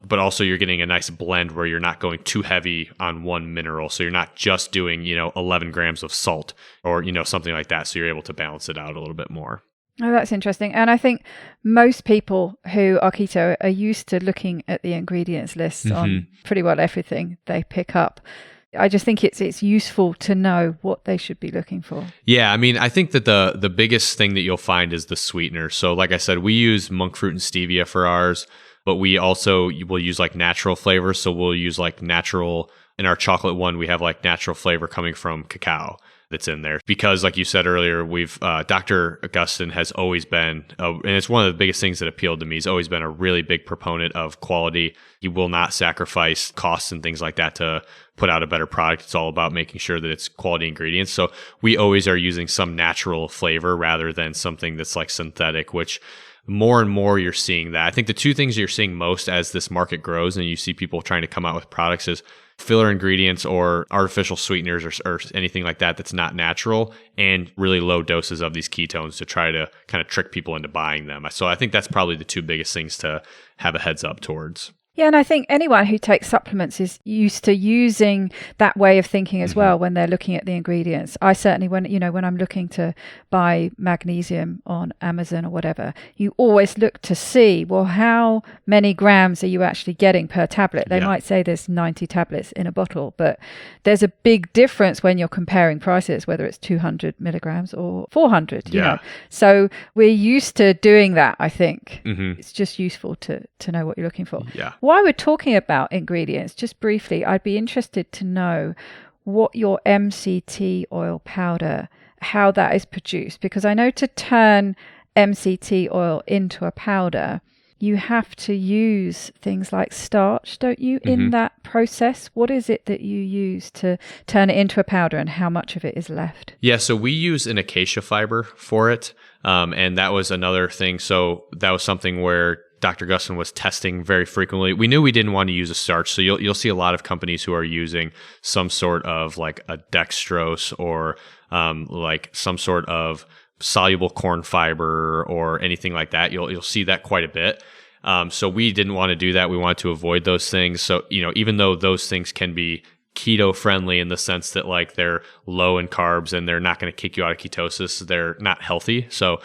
[SPEAKER 2] But also you're getting a nice blend where you're not going too heavy on one mineral. So you're not just doing, 11 grams of salt or, something like that. So you're able to balance it out a little bit more.
[SPEAKER 1] Oh, that's interesting. And I think most people who are keto are used to looking at the ingredients list on pretty well everything they pick up. I just think it's useful to know what they should be looking for. Yeah,
[SPEAKER 2] I mean, I think that the biggest thing that you'll find is the sweetener. So like I said, we use monk fruit and stevia for ours. But we also will use like natural flavors. So we'll use like natural, in our chocolate one, we have like natural flavor coming from cacao. that's in there. Because like you said earlier, Dr. Augustin has always been, and it's one of the biggest things that appealed to me, he's always been a really big proponent of quality. He will not sacrifice costs and things like that to put out a better product. It's all about making sure that it's quality ingredients. So we always are using some natural flavor rather than something that's like synthetic, which more and more you're seeing that. I think the two things you're seeing most as this market grows and you see people trying to come out with products is filler ingredients or artificial sweeteners or anything like that that's not natural, and really low doses of these ketones to try to kind of trick people into buying them. So I think that's probably the two biggest things to have a heads up towards.
[SPEAKER 1] Yeah, and I think anyone who takes supplements is used to using that way of thinking as well when they're looking at the ingredients. I certainly, when I'm looking to buy magnesium on Amazon or whatever, you always look to see, well, how many grams are you actually getting per tablet? They might say there's 90 tablets in a bottle, but there's a big difference when you're comparing prices, whether it's 200 milligrams or 400, you know. So we're used to doing that, I think. It's just useful to know what you're looking for.
[SPEAKER 2] Yeah.
[SPEAKER 1] While we're talking about ingredients, just briefly, I'd be interested to know what your MCT oil powder, how that is produced, because I know to turn MCT oil into a powder, you have to use things like starch, don't you, in that process? What is it that you use to turn it into a powder, and how much of it is left? Yeah,
[SPEAKER 2] so we use an acacia fiber for it, and that was another thing. So that was something where Dr. Augustin was testing very frequently. We knew we didn't want to use a starch, so you'll see a lot of companies who are using some sort of like a dextrose or like some sort of soluble corn fiber or anything like that. You'll see that quite a bit. So we didn't want to do that. We wanted to avoid those things. So even though those things can be keto friendly in the sense that like they're low in carbs and they're not going to kick you out of ketosis, they're not healthy. So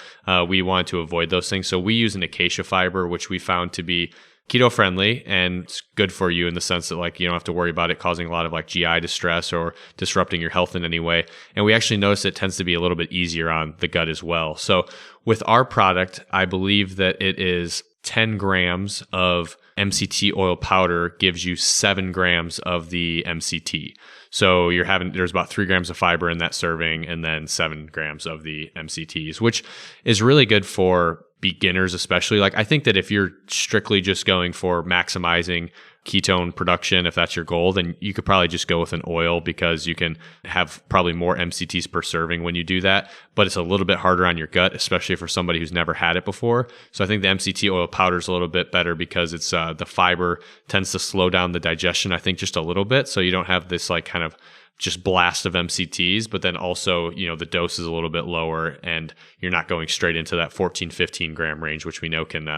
[SPEAKER 2] we wanted to avoid those things. So we use an acacia fiber, which we found to be keto friendly and it's good for you in the sense that like you don't have to worry about it causing a lot of like GI distress or disrupting your health in any way. And we actually noticed it tends to be a little bit easier on the gut as well. So with our product, I believe that it is 10 grams of MCT oil powder gives you 7 grams of the MCT. So there's about 3 grams of fiber in that serving and then 7 grams of the MCTs, which is really good for beginners, especially. Like I think that if you're strictly just going for maximizing ketone production, if that's your goal, then you could probably just go with an oil because you can have probably more MCTs per serving when you do that. But it's a little bit harder on your gut, especially for somebody who's never had it before. So I think the MCT oil powder is a little bit better because it's the fiber tends to slow down the digestion, I think, just a little bit. So you don't have this like kind of just blast of MCTs, but then also, the dose is a little bit lower and you're not going straight into that 14, 15 gram range, which we know can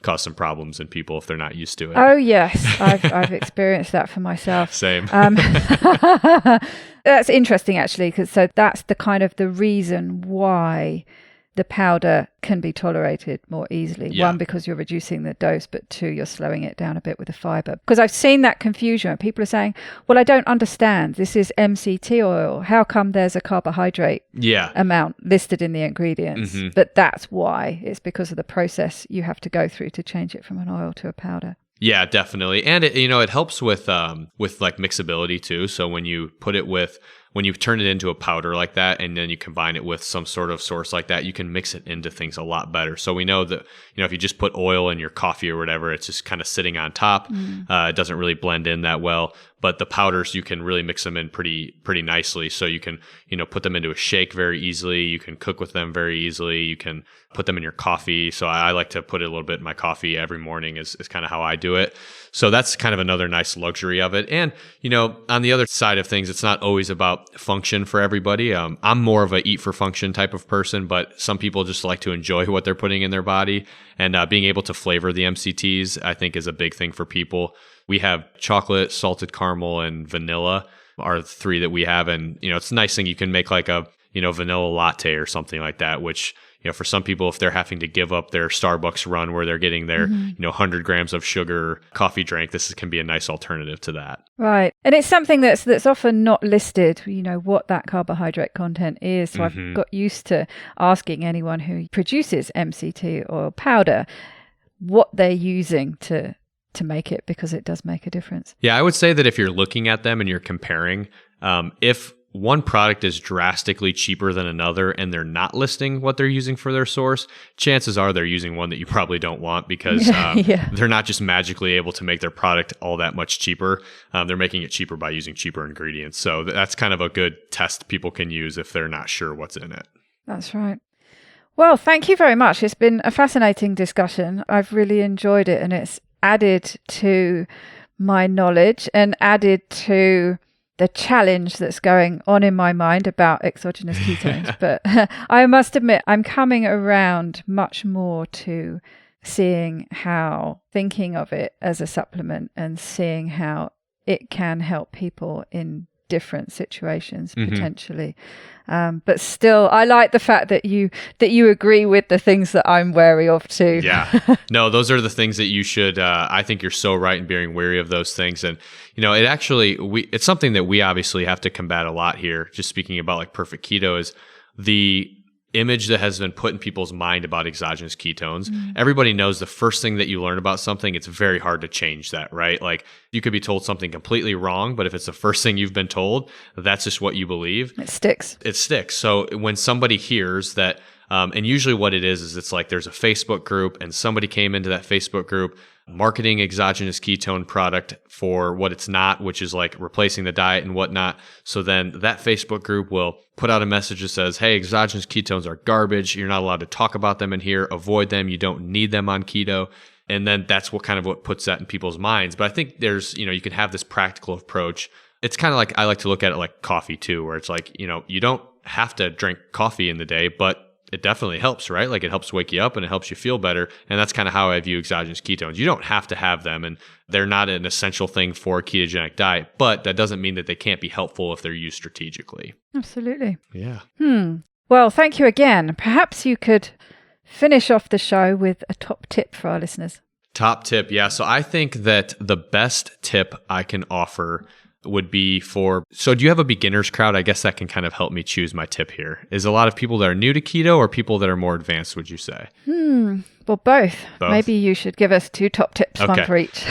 [SPEAKER 2] cause some problems in people if they're not used to it.
[SPEAKER 1] Oh, yes. I've experienced that for myself.
[SPEAKER 2] Same.
[SPEAKER 1] That's interesting, actually, because so that's the reason why the powder can be tolerated more easily. Yeah. 1, because you're reducing the dose, but 2, you're slowing it down a bit with the fiber. Because I've seen that confusion. People are saying, well, I don't understand. This is MCT oil. How come there's a carbohydrate amount listed in the ingredients? But that's why. It's because of the process you have to go through to change it from an oil to a powder.
[SPEAKER 2] Yeah, definitely. And it helps with like mixability too. So when you turn it into a powder like that and then you combine it with some sort of source like that, you can mix it into things a lot better. So we know that, if you just put oil in your coffee or whatever, it's just kind of sitting on top. It doesn't really blend in that well. But the powders, you can really mix them in pretty nicely. So you can, put them into a shake very easily. You can cook with them very easily. You can put them in your coffee. So I like to put it a little bit in my coffee every morning is kind of how I do it. So that's kind of another nice luxury of it. And, on the other side of things, it's not always about function for everybody. I'm more of a eat for function type of person, but some people just like to enjoy what they're putting in their body. And being able to flavor the MCTs, I think, is a big thing for people. We have chocolate, salted caramel, and vanilla are the 3 that we have. And, it's a nice thing. You can make like a, vanilla latte or something like that, which, for some people, if they're having to give up their Starbucks run where they're getting their, 100 grams of sugar coffee drink, this can be a nice alternative to that.
[SPEAKER 1] Right. And it's something that's often not listed, what that carbohydrate content is. So I've got used to asking anyone who produces MCT oil powder what they're using to make it, because it does make a difference.
[SPEAKER 2] Yeah, I would say that if you're looking at them and you're comparing, if one product is drastically cheaper than another and they're not listing what they're using for their source, chances are they're using one that you probably don't want because they're not just magically able to make their product all that much cheaper. They're making it cheaper by using cheaper ingredients. So that's kind of a good test people can use if they're not sure what's in it.
[SPEAKER 1] That's right. Well, thank you very much. It's been a fascinating discussion. I've really enjoyed it, and it's added to my knowledge and added to the challenge that's going on in my mind about exogenous ketones. But I must admit, I'm coming around much more to seeing how thinking of it as a supplement and seeing how it can help people in different situations potentially. But still, I like the fact that you agree with the things that I'm wary of too.
[SPEAKER 2] Yeah. No, those are the things that you should, I think you're so right in being wary of those things. And, it actually, it's something that we obviously have to combat a lot here. Just speaking about like perfect keto is the image that has been put in people's mind about exogenous ketones. Everybody knows the first thing that you learn about something, it's very hard to change that, right? Like you could be told something completely wrong, but if it's the first thing you've been told, that's just what you believe.
[SPEAKER 1] It sticks.
[SPEAKER 2] So when somebody hears that, and usually what it is it's like there's a Facebook group and somebody came into that Facebook group marketing exogenous ketone product for what it's not, which is like replacing the diet and whatnot. So then that Facebook group will put out a message that says, hey, exogenous ketones are garbage. You're not allowed to talk about them in here. Avoid them. You don't need them on keto. And then that's what puts that in people's minds. But I think there's, you can have this practical approach. It's kind of like, I like to look at it like coffee too, where it's like, you don't have to drink coffee in the day, but it definitely helps, right? Like it helps wake you up and it helps you feel better. And that's kind of how I view exogenous ketones. You don't have to have them and they're not an essential thing for a ketogenic diet, but that doesn't mean that they can't be helpful if they're used strategically.
[SPEAKER 1] Absolutely.
[SPEAKER 2] Yeah.
[SPEAKER 1] Well, thank you again. Perhaps you could finish off the show with a top tip for our listeners.
[SPEAKER 2] Top tip. Yeah. So I think that the best tip I can offer would be so do you have a beginner's crowd? I guess that can kind of help me choose my tip here. Is a lot of people that are new to keto or people that are more advanced, would you say?
[SPEAKER 1] Well, both. Maybe you should give us 2 top tips, one for each.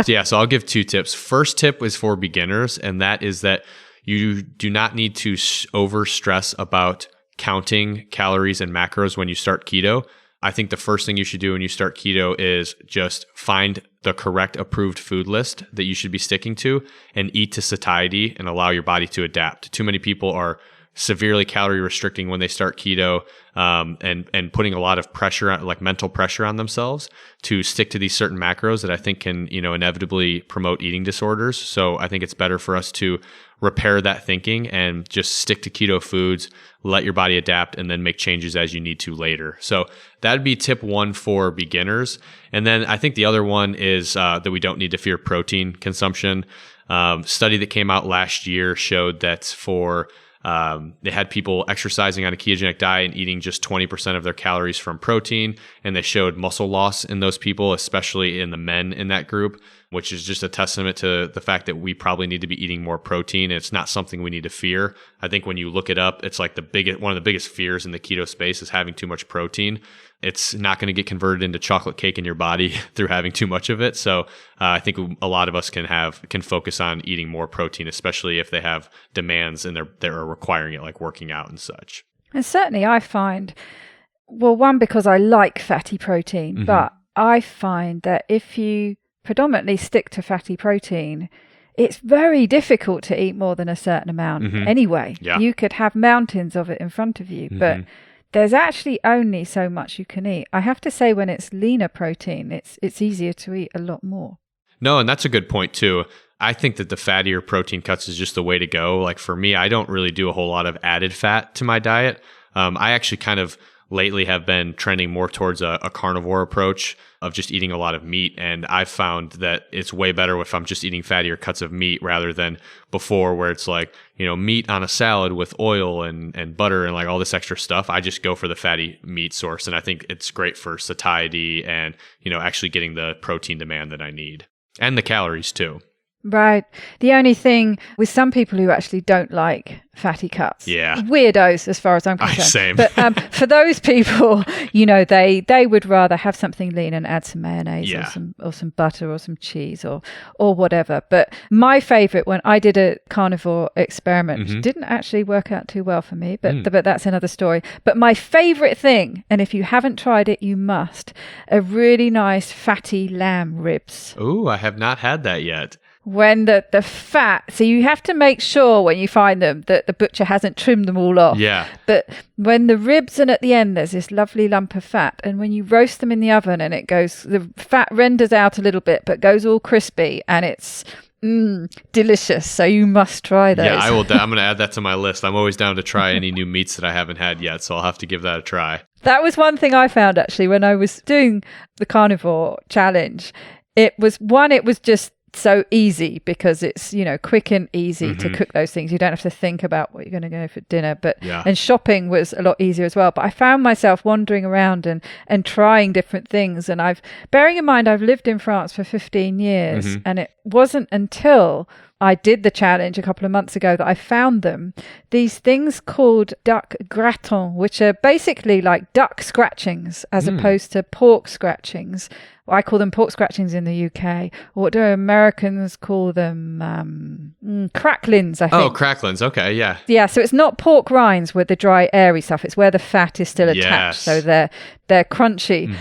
[SPEAKER 2] So I'll give 2 tips. First tip is for beginners, and that is that you do not need to over stress about counting calories and macros when you start keto. I think the first thing you should do when you start keto is just find the correct approved food list that you should be sticking to and eat to satiety and allow your body to adapt. Too many people are severely calorie restricting when they start keto and putting a lot of pressure, like mental pressure on themselves to stick to these certain macros that I think can, inevitably promote eating disorders. So I think it's better for us to repair that thinking and just stick to keto foods, let your body adapt, and then make changes as you need to later. So that'd be tip 1 for beginners. And then I think the other one is that we don't need to fear protein consumption. Study that came out last year showed that they had people exercising on a ketogenic diet and eating just 20% of their calories from protein. And they showed muscle loss in those people, especially in the men in that group, which is just a testament to the fact that we probably need to be eating more protein. And it's not something we need to fear. I think when you look it up, it's like one of the biggest fears in the keto space is having too much protein. It's not going to get converted into chocolate cake in your body through having too much of it. So I think a lot of us can focus on eating more protein, especially if they have demands and they're requiring it, like working out and such.
[SPEAKER 1] And certainly I find, well, one, because I like fatty protein, but I find that if you predominantly stick to fatty protein, it's very difficult to eat more than a certain amount anyway. Yeah. You could have mountains of it in front of you, but there's actually only so much you can eat. I have to say, when it's leaner protein, it's easier to eat a lot more.
[SPEAKER 2] No, and that's a good point too. I think that the fattier protein cuts is just the way to go. Like for me, I don't really do a whole lot of added fat to my diet. I actually kind of lately have been trending more towards a carnivore approach of just eating a lot of meat. And I've found that it's way better if I'm just eating fattier cuts of meat rather than before where it's like, meat on a salad with oil and butter and like all this extra stuff. I just go for the fatty meat source. And I think it's great for satiety and, actually getting the protein demand that I need and the calories too.
[SPEAKER 1] Right. The only thing with some people who actually don't like fatty cuts, weirdos as far as I'm concerned.
[SPEAKER 2] Same.
[SPEAKER 1] But for those people, they would rather have something lean and add some mayonnaise or some butter or some cheese or whatever. But my favorite, when I did a carnivore experiment, which didn't actually work out too well for me, but that's another story. But my favorite thing, and if you haven't tried it, you must, a really nice fatty lamb ribs.
[SPEAKER 2] Ooh, I have not had that yet.
[SPEAKER 1] When the fat, so you have to make sure when you find them that the butcher hasn't trimmed them all off.
[SPEAKER 2] Yeah.
[SPEAKER 1] But when the ribs, and at the end there's this lovely lump of fat, and when you roast them in the oven and it goes, the fat renders out a little bit but goes all crispy, and it's delicious. So you must try those.
[SPEAKER 2] Yeah, I will. I'm going to add that to my list. I'm always down to try any new meats that I haven't had yet, so I'll have to give that a try. That
[SPEAKER 1] was one thing I found actually when I was doing the carnivore challenge. It was just so easy because it's, quick and easy to cook those things. You don't have to think about what you're going to go for dinner. And shopping was a lot easier as well. But I found myself wandering around and trying different things. And bearing in mind, I've lived in France for 15 years, and it wasn't until I did the challenge a couple of months ago that I found these things called duck gratons, which are basically like duck scratchings as opposed to pork scratchings. I call them pork scratchings in the UK. What do Americans call them? Cracklins, I think.
[SPEAKER 2] Oh, cracklins. Okay, yeah.
[SPEAKER 1] Yeah, so it's not pork rinds with the dry, airy stuff. It's where the fat is still attached. So they're crunchy.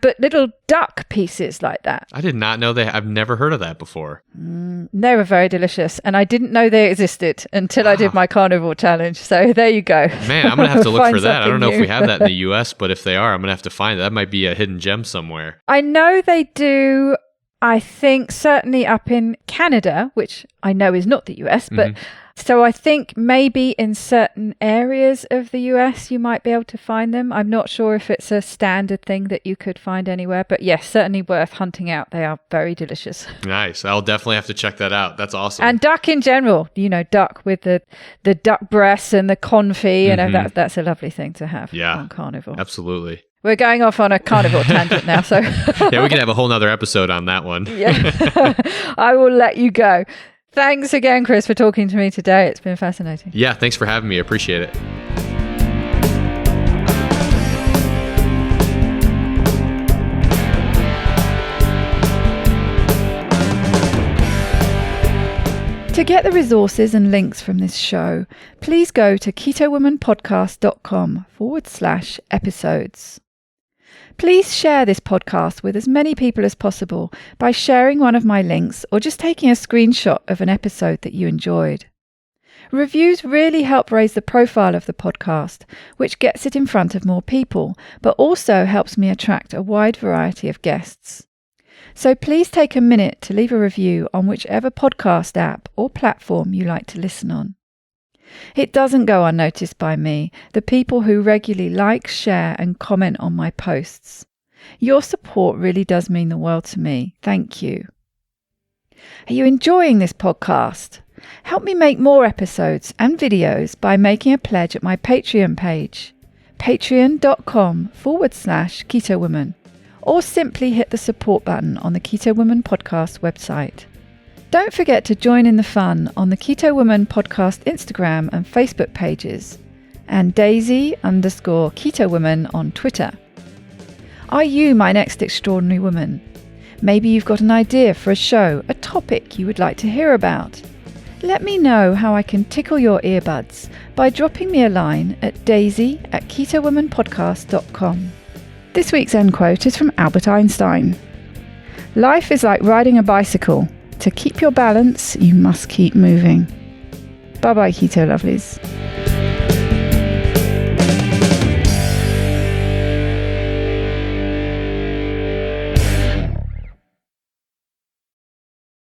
[SPEAKER 1] But little duck pieces like that.
[SPEAKER 2] I did not know I've never heard of that before.
[SPEAKER 1] They were very delicious. And I didn't know they existed until I did my carnivore challenge. So there you go.
[SPEAKER 2] Man, I'm going to have to look for that. I don't know if we have that in the US, but if they are, I'm going to have to find it. That might be a hidden gem somewhere.
[SPEAKER 1] I know they do, I think, certainly up in Canada, which I know is not the US, but so I think maybe in certain areas of the US you might be able to find them. I'm not sure if it's a standard thing that you could find anywhere, but yes, certainly worth hunting out. They are very delicious.
[SPEAKER 2] Nice. I'll definitely have to check that out. That's awesome.
[SPEAKER 1] And duck in general, duck with the duck breasts and the confit, that's a lovely thing to have on carnivore.
[SPEAKER 2] Absolutely.
[SPEAKER 1] We're going off on a carnivore tangent now, so...
[SPEAKER 2] Yeah, we can have a whole nother episode on that one.
[SPEAKER 1] Yeah, I will let you go. Thanks again, Chris, for talking to me today. It's been fascinating.
[SPEAKER 2] Yeah, thanks for having me. I appreciate it.
[SPEAKER 1] To get the resources and links from this show, please go to ketowomanpodcast.com/episodes. Please share this podcast with as many people as possible by sharing one of my links or just taking a screenshot of an episode that you enjoyed. Reviews really help raise the profile of the podcast, which gets it in front of more people, but also helps me attract a wide variety of guests. So please take a minute to leave a review on whichever podcast app or platform you like to listen on. It doesn't go unnoticed by me, the people who regularly like, share and comment on my posts. Your support really does mean the world to me. Thank you. Are you enjoying this podcast? Help me make more episodes and videos by making a pledge at my Patreon page, patreon.com/KetoWoman, or simply hit the support button on the Keto Woman Podcast website. Don't forget to join in the fun on the Keto Woman Podcast Instagram and Facebook pages, and Daisy_Keto Woman on Twitter. Are you my next extraordinary woman? Maybe you've got an idea for a show, a topic you would like to hear about. Let me know how I can tickle your earbuds by dropping me a line at daisy@ketowomanpodcast.com. This week's end quote is from Albert Einstein. Life is like riding a bicycle. To keep your balance, you must keep moving. Bye-bye, Keto Lovelies.